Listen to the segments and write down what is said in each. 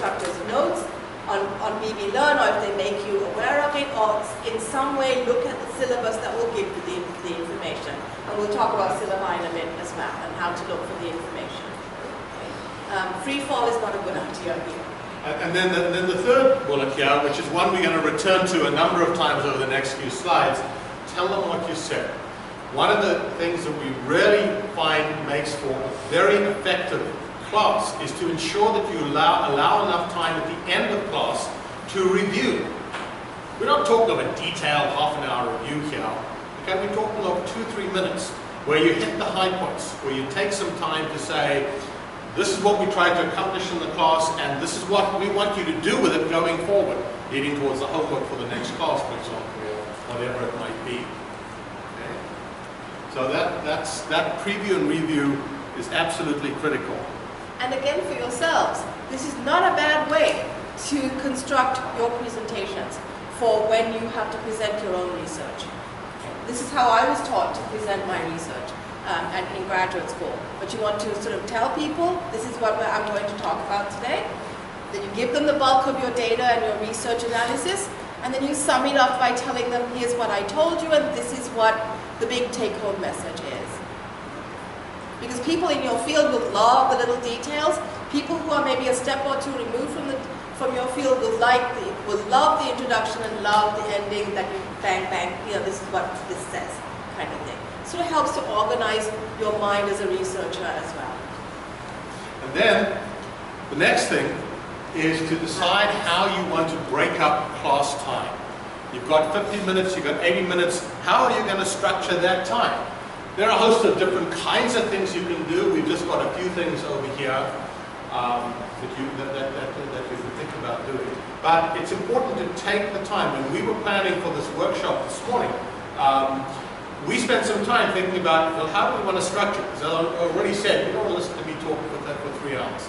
instructor's notes on BB Learn, or if they make you aware of it, or in some way look at the syllabus that will give you the information. And we'll talk about syllabi in a bit as well, and how to look for the information. Free fall is not a good idea here. And then the third bullet here, which is one we're going to return to a number of times over the next few slides, tell them what you said. One of the things that we really find makes for a very effective class is to ensure that you allow enough time at the end of class to review. We're not talking of a detailed half-an-hour review here. Okay, we're talking of 2-3 minutes where you hit the high points, where you take some time to say, this is what we tried to accomplish in the class, and this is what we want you to do with it going forward, leading towards the homework for the next class, for example, or whatever it might be. Okay? So that preview and review is absolutely critical. And again, for yourselves, this is not a bad way to construct your presentations for when you have to present your own research. This is how I was taught to present my research in graduate school. But you want to sort of tell people, this is what I'm going to talk about today. Then you give them the bulk of your data and your research analysis, and then you sum it up by telling them, here's what I told you, and this is what the big take-home message is. Because people in your field will love the little details. People who are maybe a step or two removed from your field will love the introduction and love the ending that you bang, bang, this is what this says, kind of thing. Sort of helps to organize your mind as a researcher as well. And then the next thing is to decide how you want to break up class time. You've got 50 minutes, you've got 80 minutes. How are you going to structure that time? There are a host of different kinds of things you can do. We've just got a few things over here that you can think about doing. But it's important to take the time. When we were planning for this workshop this morning, we spent some time thinking about, well, how do we want to structure it? As I already said, you don't want to listen to me talk for 3 hours.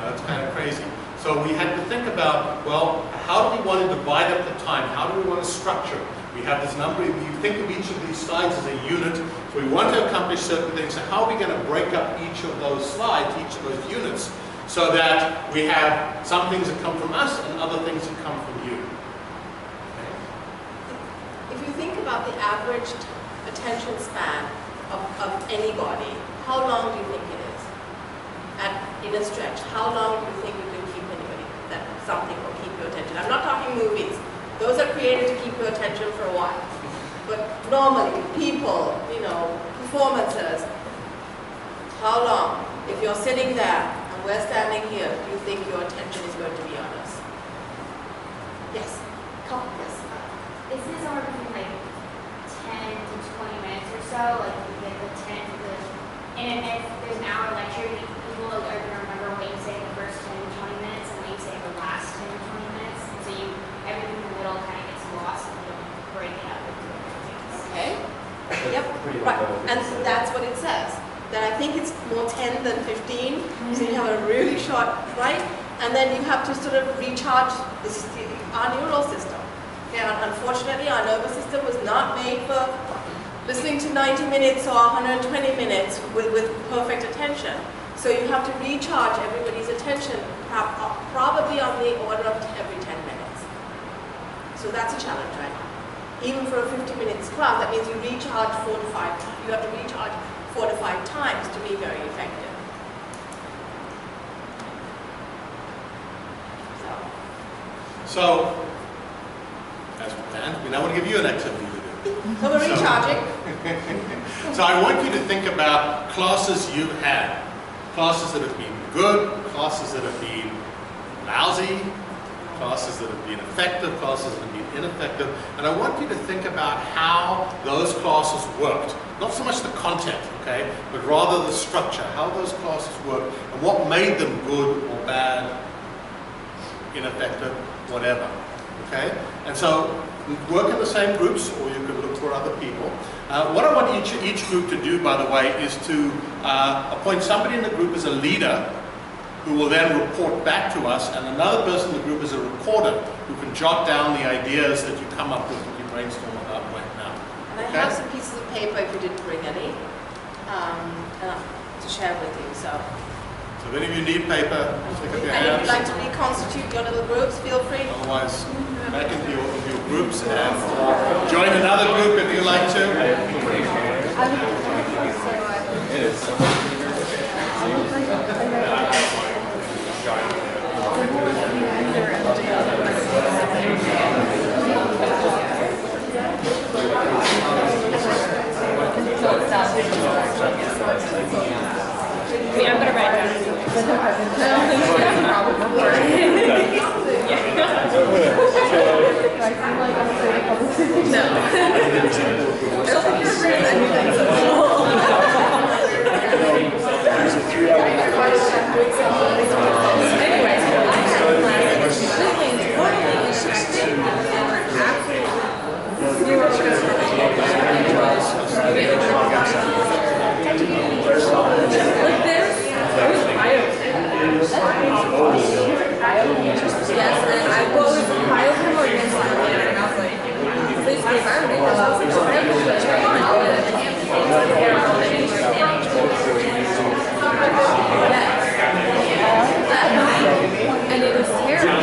That's kind of crazy. So we had to think about, well, how do we want to divide up the time? How do we want to structure it? We have this number, you think of each of these slides as a unit, so we want to accomplish certain things. So how are we going to break up each of those slides, each of those units, so that we have some things that come from us and other things that come from you? Okay. If you think about the average attention span of anybody, how long do you think it is? In a stretch, how long do you think you can keep anybody, that something will keep your attention? I'm not talking movies. Those are created to keep your attention for a while. But normally, people, performances, how long? If you're sitting there and we're standing here, do you think your attention is going to be on us? Yes? Come on, yes. Is this somewhere between like 10 to 20 minutes or so? Like you get the 10 to the... And if there's an hour lecture, people are going to remember what you say in the first 10 to 20 minutes and what you say in the last 10 to 20 minutes. And so everything in the middle kind of gets lost and you don't break it up into things. Okay. Yep. Right. And that's what it says. That I think it's more 10 than 15. So you have a really short, right? And then you have to sort of recharge our neural system. Okay. Unfortunately, our nervous system was not made for listening to 90 minutes or 120 minutes with perfect attention. So you have to recharge everybody's attention probably on the order of every 10 minutes. So that's a challenge, right? Even for a 50 minutes class, that means you recharge 4 to 5 times. You have to recharge 4 to 5 times to be very effective. So as planned, we now want to give you an activity to do. So we're recharging. So I want you to think about classes you've had. Classes that have been good, classes that have been lousy, classes that have been effective, classes that have been ineffective. And I want you to think about how those classes worked. Not so much the content, okay, but rather the structure, how those classes worked, and what made them good or bad, ineffective, whatever. Okay? And so work in the same groups, or you can look for other people. What I want each group to do, by the way, is to appoint somebody in the group as a leader who will then report back to us, and another person in the group is a recorder who can jot down the ideas that you come up with, that you brainstorm about right now. And I have some pieces of paper if you didn't bring any to share with you. So if any of you need paper, stick up your and hands. if you'd like to constitute your little groups, feel free. Otherwise, back into your groups and join another group if you like to. It is. I'm gonna write it. And it was terrible.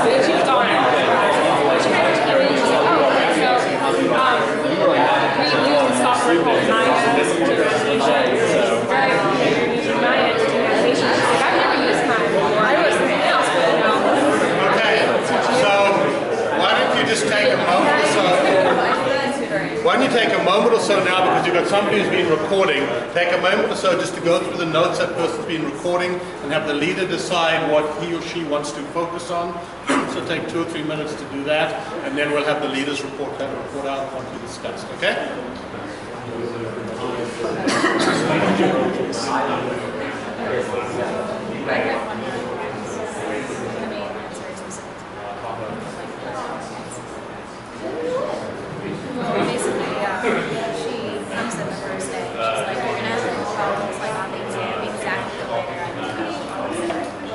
Did you also now, because you've got somebody who's been recording, take a moment or so just to go through the notes that person's been recording and have the leader decide what he or she wants to focus on. So take 2 or 3 minutes to do that, and then we'll have the leaders report out on what we discussed, okay? Basically, she comes in the first day. She's like, you're gonna have more problems like on the exam, exactly the way you're gonna go.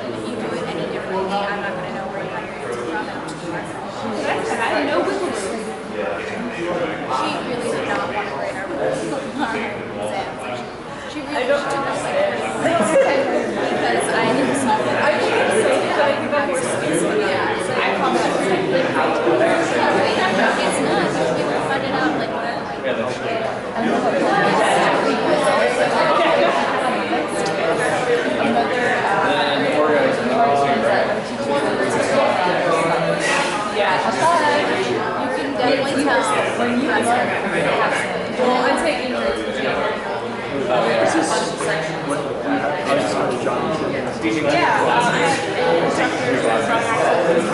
If you do it any differently, I'm not gonna know where you got your answer from. And I had no wiggle room. She really did not want to grade our exams. She really took us like because I didn't solve it. I was going to say that I got more space. Yeah, I found that it's not. You can find it out like whatever. You can definitely tell when you well, I'm taking notes. Is this what I was just going to John teaching classes?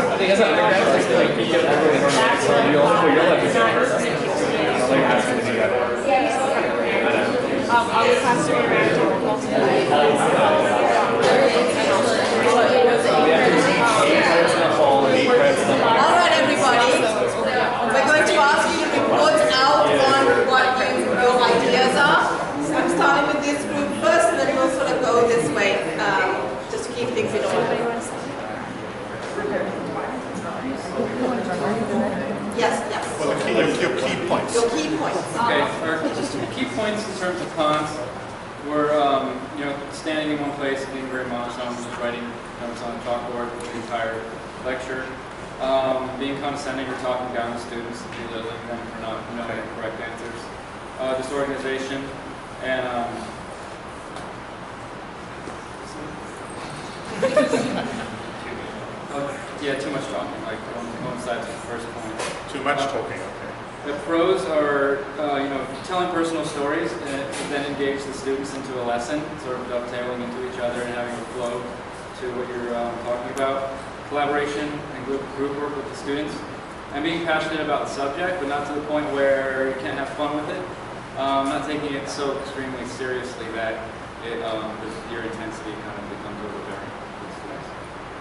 I think that's not like you get everyone more marks, so you only put your left is hurt. I don't like asking to do that. I'll just have to All right, everybody. We're going to ask you to report out on what your ideas are. I'm starting with this group first, and then we'll sort of go this way, just to keep things in order. Yes, yes. Well, your key points. Your key points. Okay, our key points in terms of cons were, standing in one place, being very monotone, just writing notes on a chalkboard for the entire lecture, being condescending or talking down to students, belittling them for not knowing the correct answers, disorganization, and yeah, too much talking, like coincides with the first point. Too much talking, okay. The pros are, telling personal stories and then engage the students into a lesson, sort of dovetailing into each other and having a flow to what you're talking about. Collaboration and group work with the students. And being passionate about the subject, but not to the point where you can't have fun with it. Not taking it so extremely seriously that your intensity kind of becomes overbearing.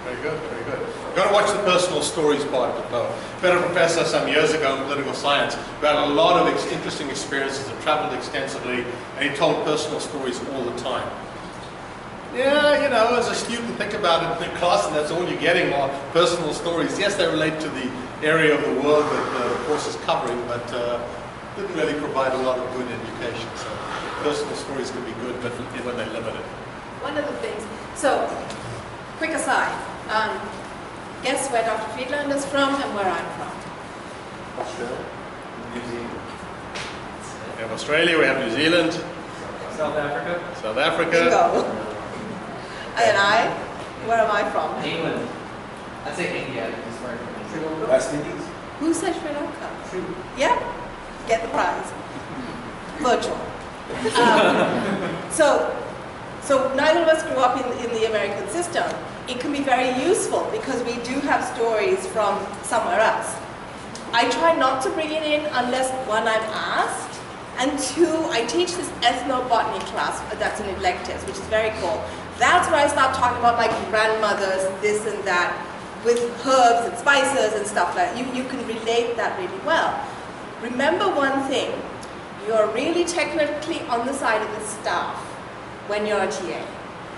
Very good, very good. You've got to watch the personal stories part of it though. We had a professor some years ago in political science who had a lot of interesting experiences and traveled extensively, and he told personal stories all the time. Yeah, as a student, think about it in class, and that's all you're getting are personal stories. Yes, they relate to the area of the world that the course is covering, but didn't really provide a lot of good education. So personal stories can be good, but when they're limited. One of the things, so quick aside, guess where Dr. Friedlander is from and where I'm from? Australia, New Zealand. We have Australia, we have New Zealand, South Africa. South Africa. Bingo. And where am I from? England. I'd say India. West Indies. Who said Sri Lanka? Yeah, get the prize. Virtual. So neither of us grew up in the American system. It can be very useful because we do have stories from somewhere else. I try not to bring it in unless, one, I'm asked, and two, I teach this ethnobotany class that's in electives, which is very cool. That's where I start talking about my grandmother's this and that with herbs and spices and stuff like that. You can relate that really well. Remember one thing, you're really technically on the side of the staff when you're a TA.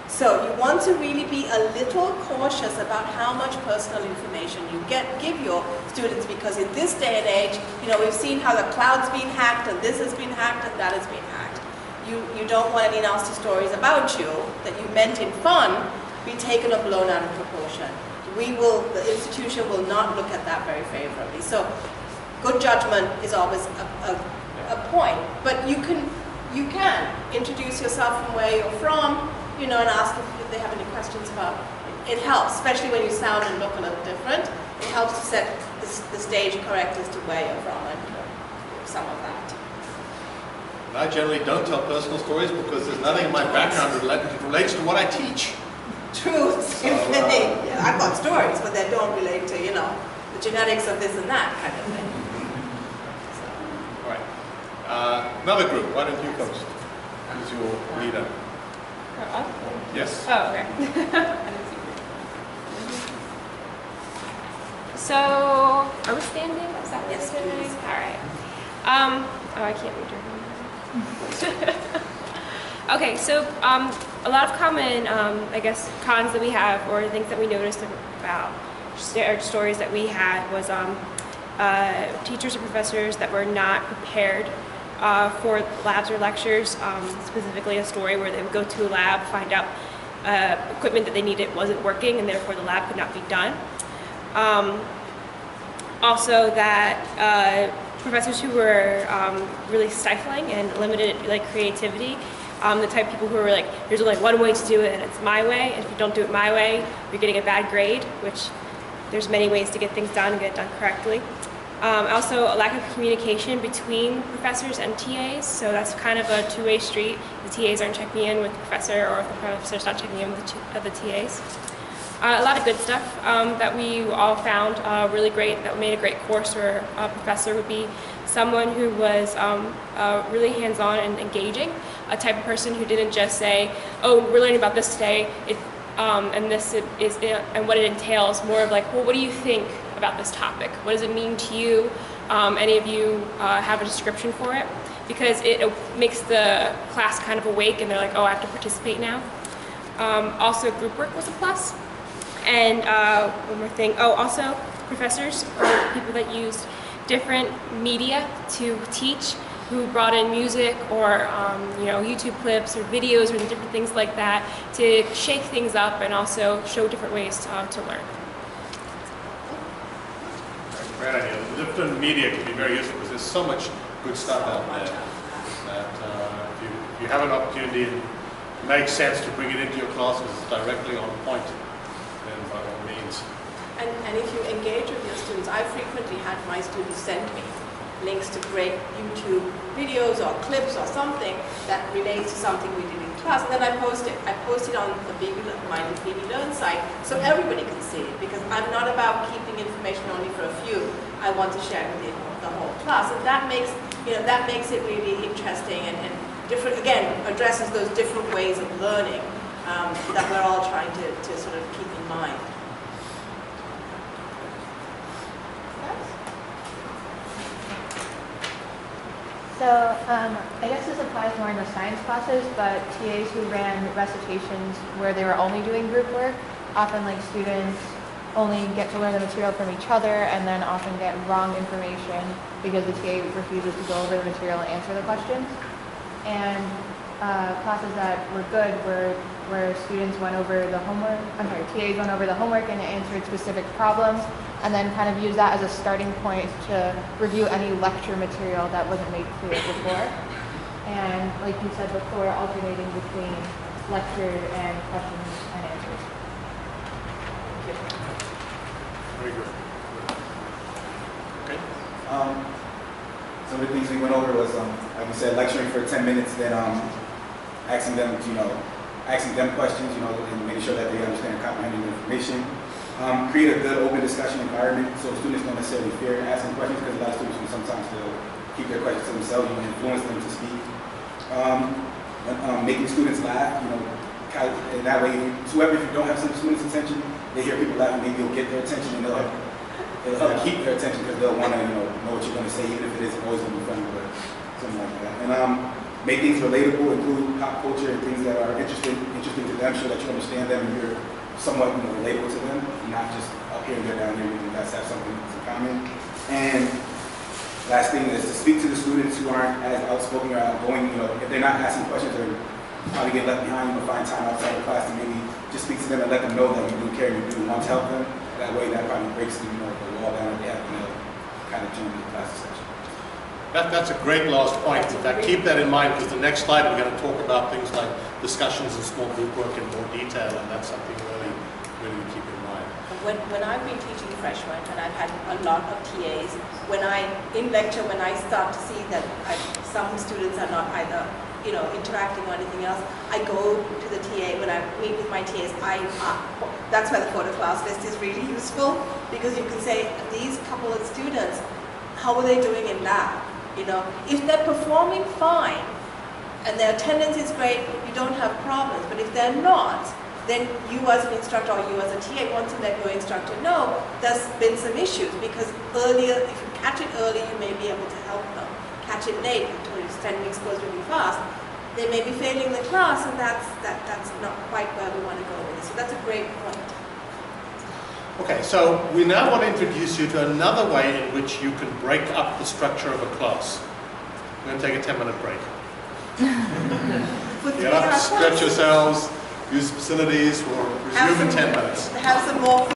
So you want to really be a little cautious about how much personal information you give your students, because in this day and age, we've seen how the cloud's been hacked and this has been hacked and that has been hacked. You don't want any nasty stories about you that you meant in fun be taken or blown out of proportion. The institution will not look at that very favorably. So good judgment is always a point, but you can introduce yourself from where you're from, and ask if they have any questions about it. It helps, especially when you sound and look a little different. It helps to set the stage correct as to where you're from and some of that. And I generally don't tell personal stories because there's nothing in my background that relates to what I teach. True, same thing. Yeah, I've got stories, but they don't relate to, you know, the genetics of this and that kind of thing. All right. Another group, why don't you first? Who's your leader? Yes. Oh, okay. So, are we standing? Is that what Yes, we're doing? please. All right. Oh, I can't read your hand. Okay, so a lot of common, I guess, cons that we have, or things that we noticed about stories that we had was teachers or professors that were not prepared for labs or lectures, specifically a story where they would go to a lab, find out equipment that they needed wasn't working, and therefore the lab could not be done. Also that professors who were really stifling and limited creativity, the type of people who were like, there's only one way to do it and it's my way, and if you don't do it my way, you're getting a bad grade, which there's many ways to get things done and get it done correctly. Also, a lack of communication between professors and TAs, so that's kind of a two-way street. The TAs aren't checking in with the professor, or if the professor's not checking in with the TAs. A lot of good stuff that we all found really great, that made a great course or a professor would be someone who was really hands-on and engaging, a type of person who didn't just say, oh, we're learning about this today, and this is and what it entails, more of like, well, what do you think about this topic? What does it mean to you? Any of you have a description for it? Because it makes the class kind of awake and they're like, oh, I have to participate now. Also, group work was a plus. And one more thing, also professors or people that used different media to teach, who brought in music or YouTube clips or videos or different things like that to shake things up and also show different ways to learn. Great idea. The different media can be very useful because there's so much good stuff out there that if you have an opportunity and it makes sense to bring it into your classes directly on point, then by all means. And if you engage with your students, I frequently had my students send me links to great YouTube videos or clips or something that relates to something we did in class, and then I post it. I post it on my BB Learn site so everybody can see it, because I'm not about keeping information only for a few. I want to share it with the whole class, and that makes it really interesting and different. Again, addresses those different ways of learning that we're all trying to sort of keep in mind. So I guess this applies more in the science classes, but TAs who ran recitations where they were only doing group work, often students only get to learn the material from each other and then often get wrong information because the TA refuses to go over the material and answer the questions. And classes that were good were where students went over the homework, TAs went over the homework and answered specific problems, and then kind of use that as a starting point to review any lecture material that wasn't made clear before. And like you said before, alternating between lecture and questions and answers. Very good. Okay. Some of the things we went over was, like we said, lecturing for 10 minutes, then asking them, asking them questions, and making sure that they understand and comprehend the information. Create a good open discussion environment so students don't necessarily fear asking questions, because a lot of students will sometimes they'll keep their questions to themselves and influence them to speak. Making students laugh, and that way, if you don't have some students' attention, they hear people laughing, maybe you'll get their attention, and it'll help keep their attention because they'll want to know what you're going to say, even if it isn't always going to be funny, but something like that. And make things relatable, include pop culture and things that are interesting to them, so that you understand them and you're somewhat relatable to them, not just up here and there, down there, and you guys have something in common. And last thing is to speak to the students who aren't as outspoken or outgoing. If they're not asking questions or probably get left behind, find time outside of class to maybe just speak to them and let them know that you do care and you do want to help them. That way, that probably breaks the wall down that they have to kind of join the class section. That's a great last point. In fact, keep that in mind, because the next slide we're going to talk about things like discussions and small group work in more detail, and that's something really to keep in mind. when I've been teaching freshmen, and I've had a lot of TAs, in lecture, when I start to see that some students are not either, interacting or anything else, I go to the TA. When I meet with my TAs, that's why the photo class list is really useful, because you can say, these couple of students, how are they doing in lab? If they're performing fine, and their attendance is great, you don't have problems. But if they're not, then you as an instructor or you as a TA want to let your instructor know there's been some issues, because earlier, if you catch it early, you may be able to help them. Catch it late, until you're standing exposed really fast, they may be failing the class, and that's not quite where we want to go with it. So that's a great point. Okay, so we now want to introduce you to another way in which you can break up the structure of a class. We're going to take a 10-minute break. Get up, stretch yourselves, use facilities, we'll resume in 10 minutes. Have some more